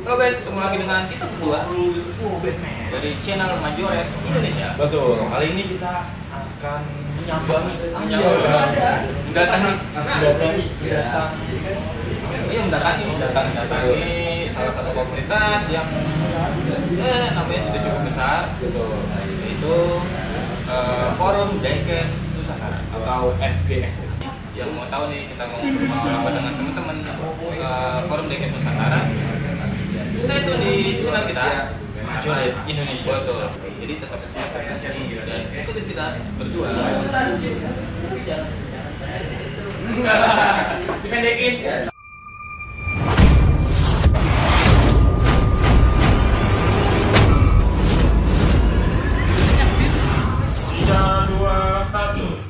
Halo guys, ketemu lagi dengan kita berdua Batman dari channel Majoret Indonesia. Betul. Kali ini kita akan mendatangi salah satu komunitas yang namanya sudah cukup besar. betul. Yaitu Forum Diecast Nusantara Atau FDN. Yang mau tahu nih kita mau apa dengan teman-teman Forum Diecast Nusantara, stay tune di channel kita Majoret Indonesia. Betul. Jadi tetap setia di sini dan ikuti kita berdua. Dipendekin.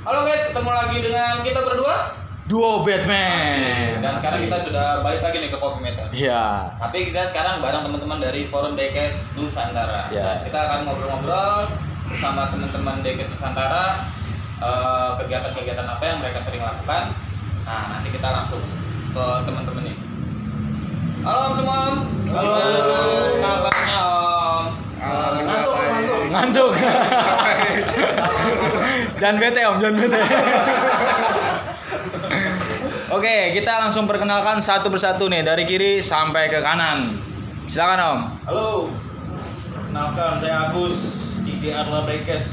Halo guys, ketemu lagi dengan kita berdua Duo Batman. dan sekarang kita sudah balik lagi nih ke Kopi Meter. Iya. Tapi kita sekarang bareng teman-teman dari Forum Diecast Nusantara. Ya. Kita akan ngobrol-ngobrol bersama teman-teman Diecast Nusantara, kegiatan-kegiatan apa yang mereka sering lakukan. Nah, nanti kita langsung ke teman-teman nih. Halo Om semua. Om. Halo. Gimana kabarnya Om? Ngantuk. Jangan bete Om, jangan bete. Oke, kita langsung perkenalkan satu persatu nih dari kiri sampai ke kanan. Silakan Om. Halo, kenalkan saya Agus, IG Arla Diecast.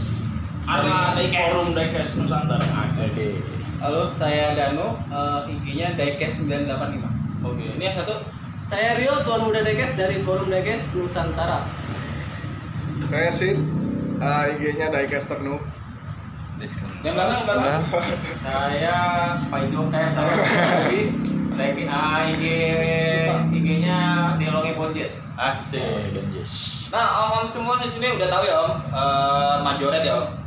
Arla Diecast. Forum Diecast Nusantara. Oke. Halo, saya Dano, IG-nya Diecast 985. Oke, ini yang satu. Saya Rio, Tuan Muda Diecast dari Forum Diecast Nusantara. Saya Sid, IG-nya Diecaster Noob. Yang belakang. Saya Paido kayak dari IG-nya Dialoge Bonjes. Asik. Yes. Nah, Om semua di sini udah tahu ya Om, Majoret ya Om.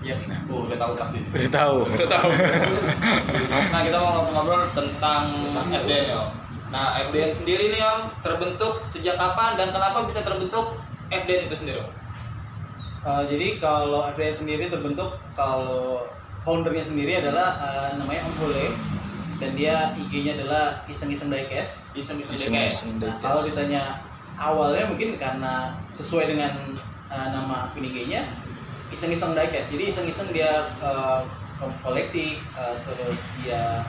Iya. Udah tahu pasti. Udah tahu. Nah, kita mau ngobrol-ngobrol tentang FDN ya Om. Nah, FDN sendiri nih Om, terbentuk sejak kapan dan kenapa bisa terbentuk FDN itu sendiri Om? Jadi kalau FDN sendiri terbentuk, kalau foundernya sendiri adalah namanya Om Hole, dan dia IG-nya adalah iseng-iseng Diecast. Iseng-iseng Iseng-iseng. Nah, kalau ditanya awalnya mungkin karena sesuai dengan nama akun IG-nya iseng-iseng Diecast. Jadi iseng-iseng dia koleksi, terus dia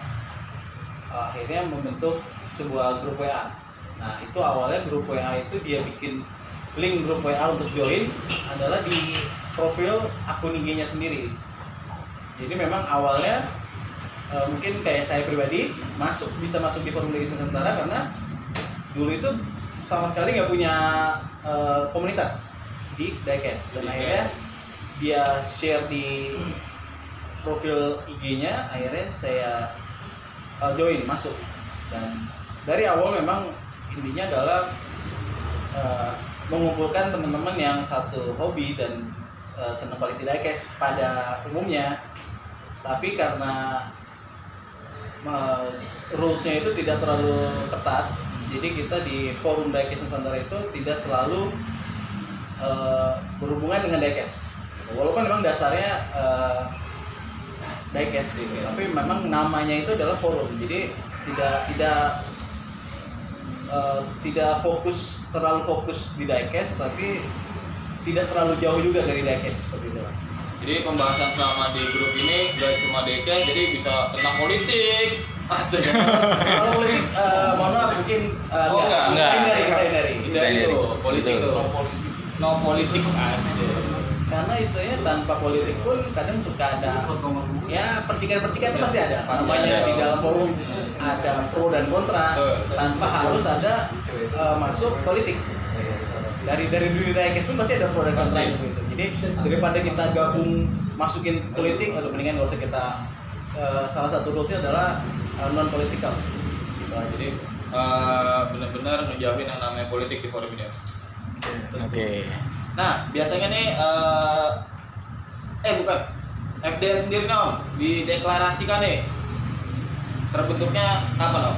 akhirnya membentuk sebuah grup WA. Nah, itu awalnya grup WA itu dia bikin link grup WA untuk join adalah di profil akun IG-nya sendiri. Jadi memang awalnya mungkin kayak saya pribadi bisa masuk di Forum Diecast Nusantara karena dulu itu sama sekali nggak punya komunitas di Diecast, dan akhirnya dia share di profil IG-nya, akhirnya saya join masuk. Dan dari awal memang intinya adalah mengumpulkan teman-teman yang satu hobi dan senang koleksi diecast pada umumnya, tapi karena rules-nya itu tidak terlalu ketat, jadi kita di Forum Diecast Nusantara itu tidak selalu berhubungan dengan diecast, walaupun memang dasarnya diecast gitu, tapi memang namanya itu adalah forum, jadi tidak terlalu fokus di diecast, tapi tidak terlalu jauh juga dari diecast seperti itu. Jadi pembahasan selama di grup ini gak cuma diecast, jadi bisa tentang politik. Asik. Kalau politik, mohon maaf mungkin enggak. kita hindari. Itu politik tuh. No politik. Asik. Karena istilahnya tanpa politik pun kadang suka ada ya percikan-percikan itu pasti ada. Pasti Namanya ada. di dalam forum ada pro dan kontra, tanpa harus ada masuk politik. Dari dunia diecast pun pasti ada pro dan kontra gitu. Jadi daripada kita gabung masukin politik, atau mendingan nggak usah kita. Salah satu rulesnya adalah non politikal. Gitu. Jadi benar-benar ngejauhin yang namanya politik di forum ini. Oke. Nah, biasanya nih bukan FDN sendiri nih Om, dideklarasikan nih. Terbentuknya kapan Om?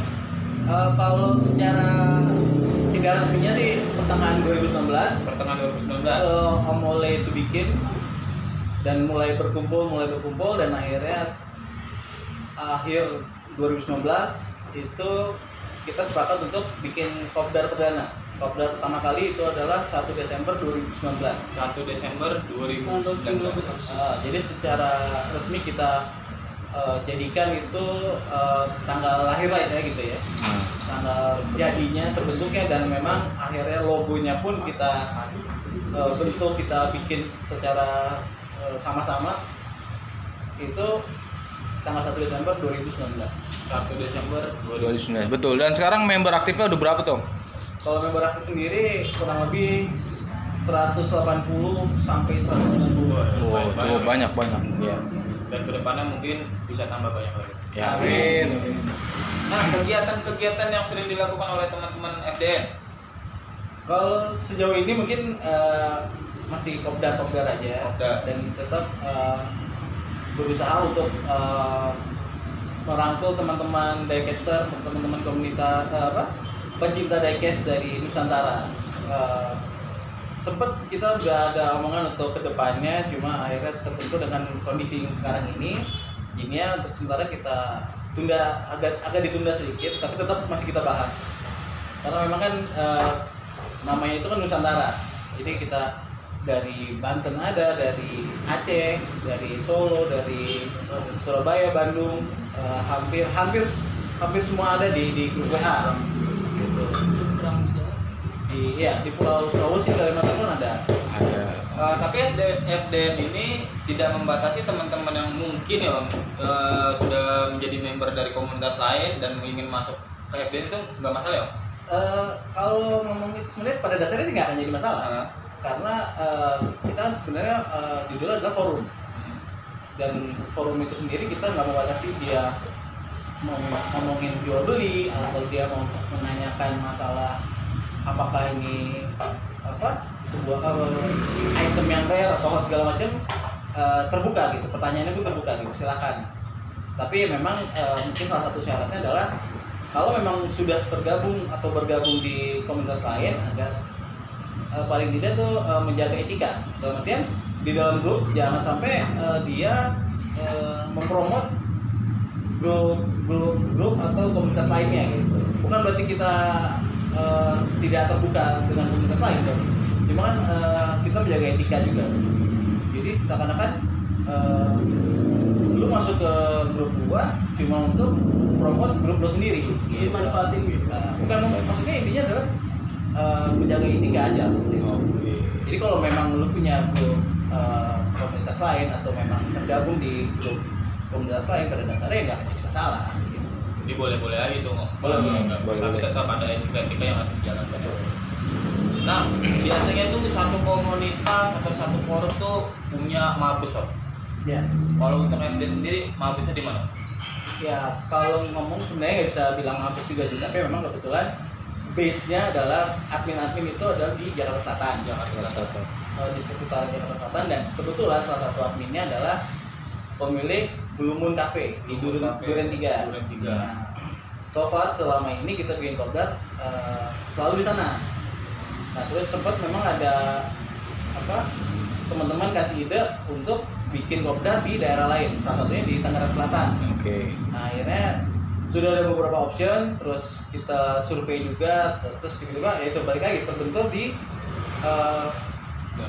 Kalau secara tidak resminya sih pertengahan 2019. Pertengahan 2019. Om mulai itu bikin dan mulai berkumpul dan akhirnya akhir 2019 itu kita sepakat untuk bikin kopdar perdana. Kopdar pertama kali itu adalah 1 Desember 2019. 1 Desember 2019. Jadi secara resmi kita jadikan itu tanggal lahir lah ya gitu ya. Tanggal jadinya terbentuknya, dan memang akhirnya logonya pun kita bentuk, kita bikin secara sama-sama itu tanggal 1 Desember 2019. 1 Desember 2019. 2009. Betul. Dan sekarang member aktifnya udah berapa tuh? Kalau member aktif sendiri kurang lebih 180 sampai 190. Oh, cukup banyak. Ya. Dan kedepannya mungkin bisa tambah banyak lagi. Ya. Amin. Nah, kegiatan-kegiatan yang sering dilakukan oleh teman-teman FDN. Kalau sejauh ini mungkin masih kopdar aja, Kopdar. dan tetap berusaha untuk merangkul teman-teman diecaster, teman-teman komunitas pencinta diecast dari Nusantara. Sempet kita udah ada omongan untuk kedepannya, cuma akhirnya terbentuk dengan kondisi yang sekarang ini. Jadinya untuk sementara kita tunda, agak ditunda sedikit, tapi tetap masih kita bahas. Karena memang kan namanya itu kan Nusantara. Jadi kita dari Banten ada, dari Aceh, dari Solo, dari Surabaya, Bandung, hampir semua ada di grup WA. Gitu. Di Pulau Sulawesi, Kalimantan pun ada. Tapi FDN ini tidak membatasi teman-teman yang mungkin ya Om, sudah menjadi member dari komunitas lain dan ingin masuk ke FDN itu nggak masalah ya Om? Kalau ngomong itu sebenarnya pada dasarnya nggak akan jadi masalah, karena kita kan sebenarnya judulnya adalah forum, dan forum itu sendiri kita nggak membatasi dia mau ngomongin jual beli atau dia mau menanyakan masalah apakah ini sebuah item yang rare atau segala macam, terbuka gitu, pertanyaannya pun terbuka gitu, silakan. Tapi memang mungkin salah satu syaratnya adalah kalau memang sudah tergabung atau bergabung di komunitas lain, agar paling tidak tuh menjaga etika. Dalam artian di dalam grup jangan sampai dia mempromot grup atau komunitas lainnya gitu. Bukan berarti kita tidak terbuka dengan komunitas lain dong. Cuma kan kita menjaga etika juga. Jadi seakan-akan lu masuk ke grup gua cuma untuk promote grup lo sendiri. Gitu. Manfaatin gitu. Bukan, maksudnya intinya adalah menjaga etika aja sebenarnya. Jadi kalau memang lu punya grup komunitas lain atau memang tergabung di grup komunitas lain, pada dasarnya nggak akan jadi masalah. Jadi boleh-boleh aja tuh Om. Boleh. Tapi tetap ada etika yang harus dijalankan. Nah, biasanya tuh satu komunitas atau satu forum tuh punya mabes Om. Ya. Kalau untuk FDN sendiri mabesnya di mana? Ya, kalau ngomong sebenarnya nggak bisa bilang mabes juga sih, tapi memang kebetulan base-nya adalah admin-admin itu adalah di Jakarta Selatan. Di sekitar Jakarta Selatan, dan kebetulan salah satu adminnya adalah pemilik Blue Moon Cafe di Duren 3. Nah, so far selama ini kita bikin kopdar selalu di sana. Nah, terus sempat memang ada teman-teman kasih ide untuk bikin kopdar di daerah lain, salah satunya di Tangerang Selatan. Oke. Nah, akhirnya sudah ada beberapa option, terus kita survei juga, terus tiba-tiba ya itu balik lagi terbentuk di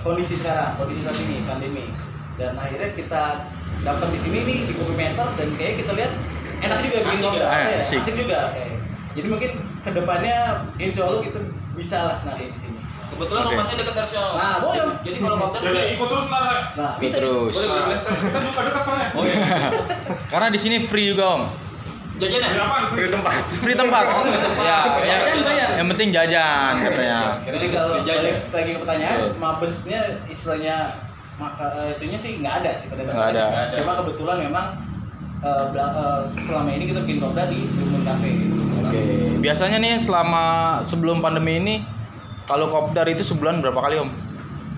kondisi sekarang, kondisi saat ini pandemi. Dan akhirnya kita dapat di sini nih di Kopi Mentor, dan kayaknya kita lihat enak juga bikin kopdar, asik juga. Jadi mungkin kedepannya insya Allah kita bisa lah nanti di sini. Kebetulan rumahnya dekat dari sana. Nah, boleh. Jadi kalau kopdar Ikut terus ntar. Nah, bisa Terus. Boleh. Kita juga dekat soalnya. Oh iya. Karena di sini free juga Om. Jajan ya? Apaan? Free tempat. Free tempat. Ya, Jajan bayar. yang penting jajan katanya. Jadi kalau balik lagi ke pertanyaan, Betul. mabesnya istilahnya itunya sih nggak ada sih pada Nggak dasarnya. ada. Cuma kebetulan memang selama ini kita bikin kopdar di Blue Moon Cafe gitu. Oke. Biasanya nih sebelum pandemi ini kalau kopdar itu sebulan berapa kali Om?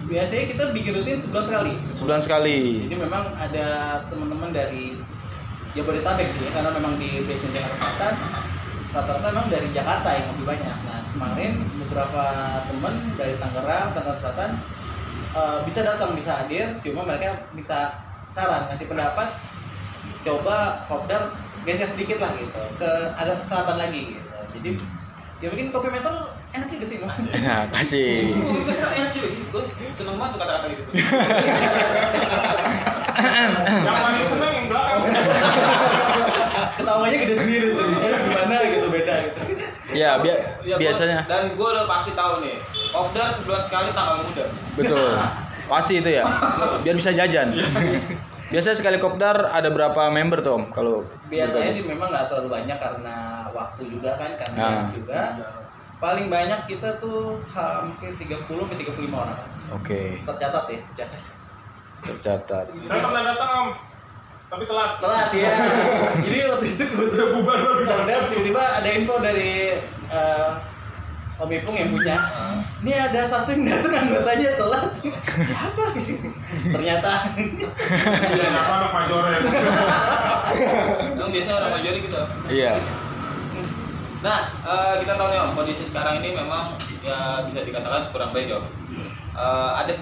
Biasanya kita bikin rutin sebulan sekali. Sebulan sekali. Jadi memang ada teman-teman dari Jabodetabek sih, karena memang di base Jakarta Selatan rata-rata memang dari Jakarta yang lebih banyak. Nah, kemarin beberapa teman dari Tangerang Selatan bisa datang, bisa hadir, cuma mereka minta saran, ngasih pendapat, coba kopdar geser sedikit lah gitu, ke agak ke selatan lagi gitu. Jadi ya mungkin Kopi Mentor enak juga sih mas. Nah, kasih. Enak juga. Gue seneng banget tuh kata-kata gitu. Yang paling seneng yang belakang. Ketawanya gede sendiri tuh. Gimana gitu beda gitu. Ya, Ya, biasanya. Dan gue udah pasti tahu nih, Kopdar sebulan sekali tanggal muda. Betul. Pasti itu ya. Biar bisa jajan. Biasanya sekali kopdar ada berapa member tuh Om? Kalau Biasanya sih memang nggak terlalu banyak karena waktu juga kan, karena juga paling banyak kita tuh hampir 30-35 orang. Oke, Tercatat ya, tercatat. tercatat. Saya pernah datang Om, tapi telat. Telat ya. Jadi waktu itu kebetulan bubar baru udah tiba-tiba ada info dari Om Ipung yang punya. Ini ada satu yang datang anggotanya telat. Siapa? Ternyata. Iya, apa anak majoret. Emang biasanya orang majori gitu. Iya. Nah, kita tahu nih Om, kondisi sekarang ini memang ya bisa dikatakan kurang baik Om. Ada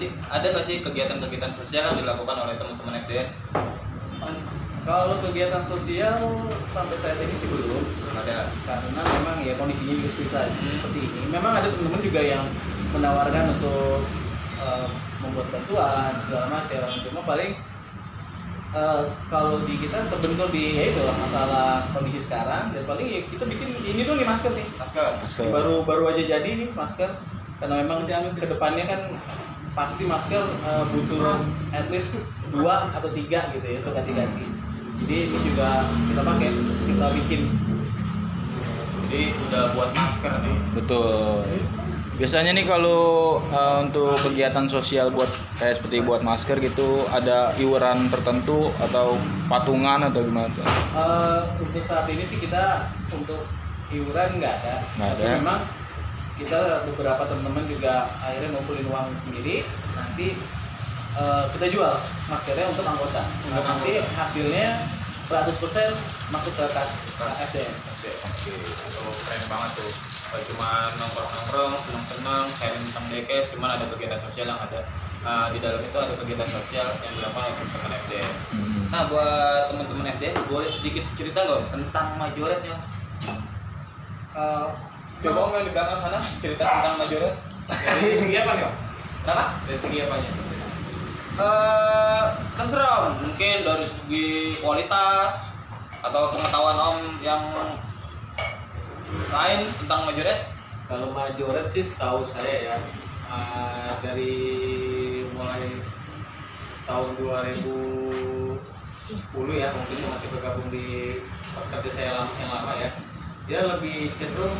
nggak sih kegiatan-kegiatan sosial yang dilakukan oleh teman-teman FDN? Kalau kegiatan sosial sampai saat ini sih belum Ada. karena memang ya kondisinya juga seperti ini. Memang ada teman-teman juga yang menawarkan untuk membuat bantuan segala macam. Cuma paling kalau di kita terbentur di ya itulah masalah kondisi sekarang, dan paling ya kita bikin ini dong nih masker nih. Masker. Baru aja jadi nih masker, karena memang kedepannya kan pasti masker butuh at least 2 atau 3 gitu ya untuk ganti-ganti. Jadi ini juga kita pakai, kita bikin. Jadi udah buat masker nih. Betul. Biasanya nih kalau untuk kegiatan sosial buat kayak seperti buat masker gitu ada iuran tertentu atau patungan atau gimana tuh? Untuk saat ini sih kita untuk iuran nggak ada. Nggak Tapi ada. memang kita beberapa teman-teman juga akhirnya ngumpulin uang sendiri. Nanti kita jual maskernya untuk anggota. Untuk nanti hasilnya 100% masuk ke kas FDN. Oke. Atau keren banget tuh. Gak cuma nongkrong-nongkrong, seneng-seneng, sharing tentang DKS, cuman ada kegiatan sosial yang ada. Di dalam itu ada kegiatan sosial yang dilakukan oleh teman-teman FDN. Nah, buat teman-teman FDN, boleh sedikit cerita nggak tentang majoret ya? Coba Om yang di belakang sana cerita tentang majoret. Dari segi apa nih Om? Kenapa? Dari segi apanya? Terserah Om. Mungkin dari segi kualitas atau pengetahuan Om yang lain tentang majoret. Kalau majoret sih setahu saya ya dari mulai tahun 2010 ya, mungkin masih bergabung di kerja saya yang lama ya, dia lebih cenderung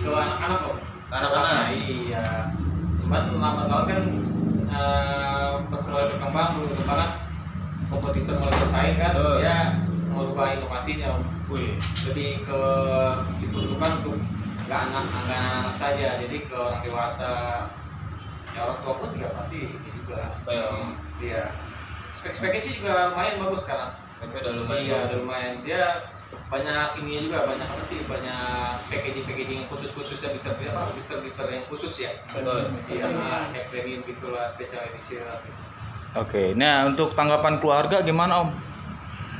ke anak-anak loh. Anak-anak? Iya. Cuman lama-lama kan mulai berkembang kan kompetitor mulai bersaing kan, dia merubah inovasinya. Wih. Lebih ke diperuntukkan untuk nggak anak-anak saja, jadi ke orang dewasa, ya orang tua pun juga pasti ini juga. Iya. Spek-speknya sih juga lumayan bagus sekarang. Speknya udah lumayan. Iya, bagus. udah lumayan. Dia banyak ininya juga, banyak apa sih, banyak packaging yang khusus ya, blister yang khusus ya. Betul. Iya, kayak premium gitulah, special edition. Oke, nah untuk tanggapan keluarga gimana Om?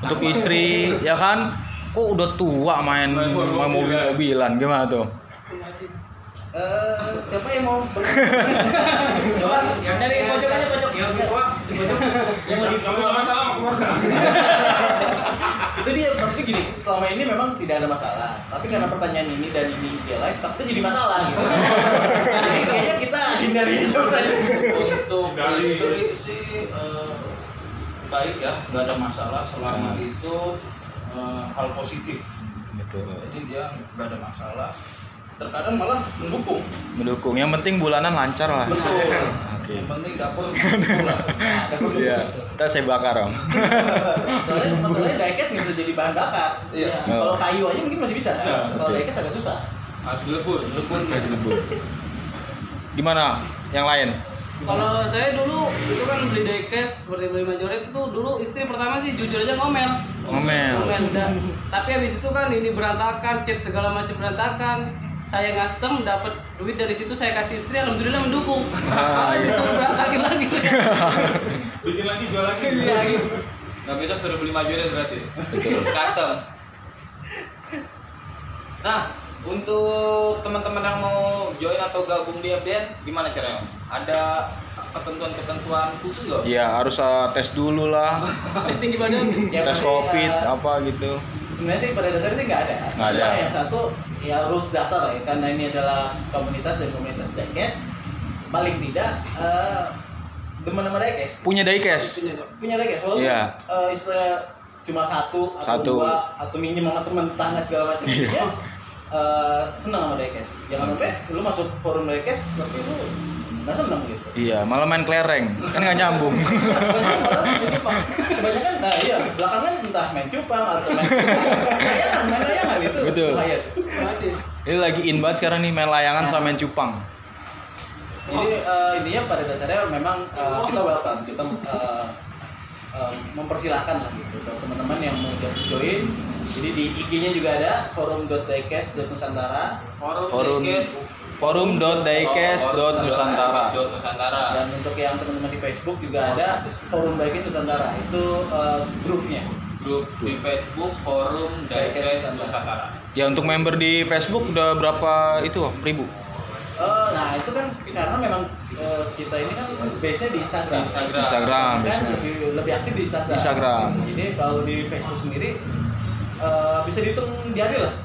Untuk istri, ya kan? Kok udah tua main mobil-mobilan, gimana tuh? Siapa yang mau Coba yang dari pojok aja, pojok. Yang lebih tua di pojok. Yang punya masalah sama keluarga. Itu dia, maksudnya gini, selama ini memang tidak ada masalah, tapi karena pertanyaan ini dan ini dia live, takutnya jadi masalah gitu. Jadi kayaknya kita hindari aja pertanyaan. Untuk Dari- istri sih baik ya, nggak ada masalah selama itu hal positif. Betul. Jadi dia nggak ada masalah. Terkadang malah mendukung. Mendukung. Yang penting bulanan lancar lah. Betul. Oke. Yang penting dapur pulang. Iya. Kita saya bakar Om. Soalnya masalahnya diecast nggak bisa jadi bahan bakar. Iya. Kalau kayu aja mungkin masih bisa. Kalau Oke. diecast agak susah. Harus dilebur. Masih lebur. Gimana? Yang lain? Kalau saya dulu itu kan beli diecast seperti beli majoret itu dulu istri pertama sih jujur aja ngomel. Ngomel. udah. Tapi habis itu kan ini berantakan, cat segala macam berantakan. Saya ngastem dapat duit dari situ, saya kasih istri, alhamdulillah mendukung. Malah iya. disuruh berantakin lagi saya. Bikin lagi, jual lagi. Iya, gitu. Nggak bisa suruh beli majoret berarti. Betul. Custom. Nah, Untuk teman-teman yang mau join atau gabung di FDN, gimana caranya? Ada ketentuan-ketentuan khusus nggak? Ya harus tes dulu lah, Testing gimana? Ya, tes pasti, COVID apa gitu. sebenarnya sih pada dasarnya sih nggak ada. Nggak ada. Cuma yang satu ya rules dasar lah ya, karena ini adalah komunitas dan komunitas diecast, paling tidak demen sama diecast. Punya diecast. Punya diecast walaupun Iya. istilah cuma satu atau Satu. dua atau minjem sama teman tetangga segala macam ya senang sama diecast. Jangan sampai lu masuk forum diecast tapi lu nggak senang gitu. Iya, malah main kelereng kan nggak nyambung. Kebanyakan nah iya belakangan entah main cupang atau main layangan itu Betul. bahaya. Ini lagi in banget sekarang nih main layangan sama main cupang. Jadi intinya pada dasarnya memang kita welcome, kita mempersilahkan lah gitu buat teman-teman yang mau join. Jadi di IG-nya juga ada forum.diecast.nusantara. Forum.diecast.nusantara. Dan untuk yang teman-teman di Facebook juga ada forum Diecast Nusantara. Itu grupnya. Grup di Facebook Forum Diecast Nusantara. Ya untuk member di Facebook udah berapa itu ribu? Nah itu kan karena memang kita ini kan base-nya di Instagram. Instagram Kan biasanya. lebih aktif di Instagram. Instagram. Jadi kalau di Facebook sendiri bisa dihitung jari lah.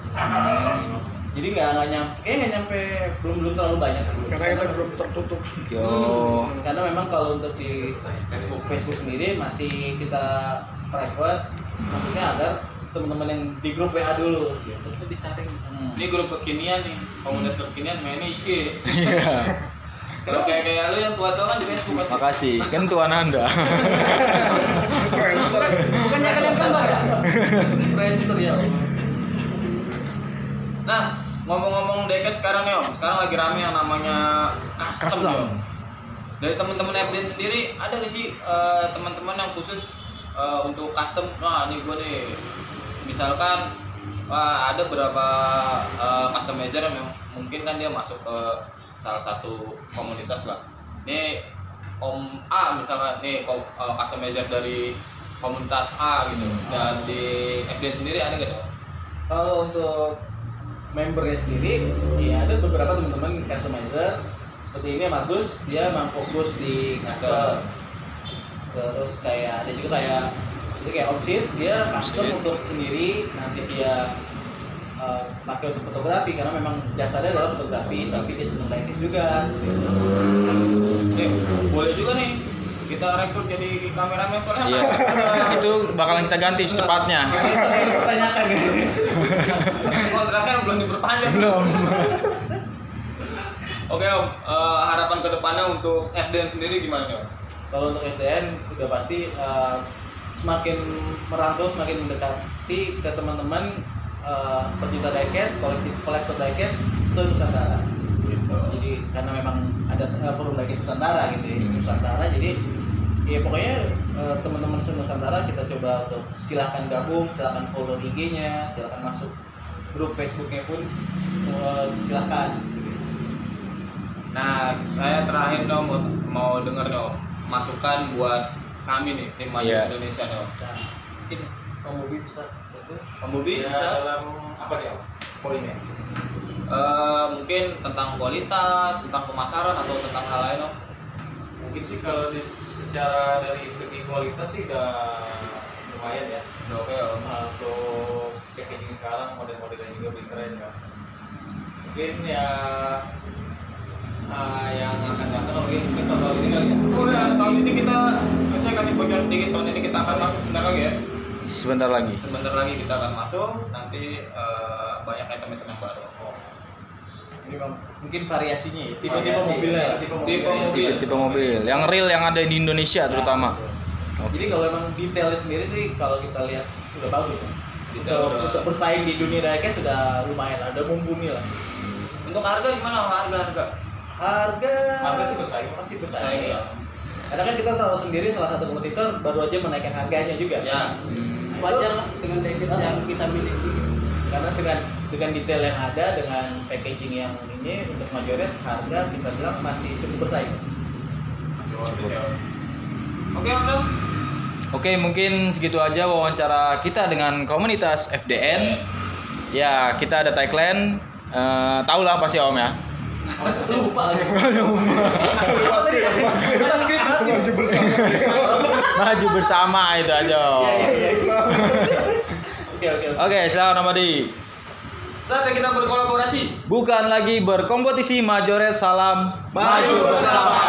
Jadi nggak nyampe belum terlalu banyak sih. Karena kita belum tertutup. Yo. Karena memang kalau untuk di Facebook sendiri masih kita private, maksudnya agar teman-teman yang di grup WA dulu. Gitu. Itu disaring. Ini grup kekinian nih, komunitas kekinian mainnya IG. Iya. Kalau kayak lu yang tua-tua kan di Facebook. Makasih, kan tuan Anda. Bukannya kalian gambar ya? Friendster ya. Nah, ngomong-ngomong diecast sekarang nih Om, sekarang lagi rame yang namanya custom. Custom. Om. Dari teman-teman FDN sendiri ada nggak sih teman-teman yang khusus untuk custom? Nah, ini gue nih, misalkan ada beberapa customizer yang mungkin kan dia masuk ke salah satu komunitas lah. Nih Om A misalnya, nih customizer dari komunitas A gitu. Dan di FDN sendiri ada nggak? Kalau untuk membernya sendiri, ya ada beberapa teman-teman customizer seperti ini Margus, dia memang fokus di custom. Terus kayak ada juga kayak maksudnya kayak Omsit, dia custom Omsit. untuk sendiri, nanti dia pakai untuk fotografi karena memang dasarnya adalah fotografi, tapi dia senang diecast juga seperti itu. Boleh juga nih kita rekrut jadi kameramen soalnya. Iya. Itu bakalan kita ganti secepatnya. Ini dipertanyakan gitu. Kontraknya belum diperpanjang. Belum. Oke Om, harapan kedepannya untuk FDN sendiri gimana Om? Kalau untuk FDN udah pasti semakin merantau, semakin mendekati ke teman-teman pecinta diecast, kolektor diecast se-Nusantara. Jadi karena memang ada forum diecast Nusantara gitu ya, Nusantara. Jadi ya pokoknya teman-teman se-Nusantara kita coba untuk silahkan gabung, silahkan follow IG-nya, silahkan masuk grup Facebook-nya pun silahkan. Nah, saya terakhir dong mau dengar dong masukan buat kami nih tim Maju Iya. Indonesia nih Om. Nah, mungkin Om Bobi bisa. Om Bobi Ya, bisa? dalam apa nih poinnya? Mungkin tentang kualitas, tentang pemasaran atau tentang hal lain Om. Mungkin sih kalau secara dari segi kualitas sih udah lumayan ya. Udah oke Om. Untuk packaging sekarang model-modelnya juga bisa keren ya. Mungkin ya yang akan datang mungkin tahun ini kali ya. Oh ya, tahun ini saya kasih bocor sedikit, tahun ini kita akan masuk sebentar lagi ya. Sebentar lagi. Sebentar lagi kita akan masuk, nanti banyak item-item yang baru. Ini mungkin variasinya ya, tipe-tipe Variasi, mobilnya. ya, lah. tipe Tipe-tipe mobil. Yang real yang ada di Indonesia terutama. Jadi kalau emang detailnya sendiri sih kalau kita lihat udah bagus ya. Detail udah- Untuk bersaing di dunia diecast sudah lumayan, ada mumpuni lah. Untuk harga gimana? Harga? Harga sih bersaing. masih Saya bersaing. Ya. Karena kan kita tahu sendiri salah satu kompetitor baru aja menaikkan harganya juga. Ya. Wajar lah dengan diecast yang kita miliki. Karena dengan detail yang ada, dengan packaging yang ini untuk majoret harga kita bilang masih cukup bersaing. Oke Om. Oke, mungkin segitu aja wawancara kita dengan komunitas FDN. Ya, kita ada tagline tahu lah pasti Om ya. Lupa lagi. Maju bersama. Maju bersama itu aja Om. Oke. Oke, silakan Om Adi. Saatnya kita berkolaborasi. Bukan lagi berkompetisi, majoret salam Maju bersama.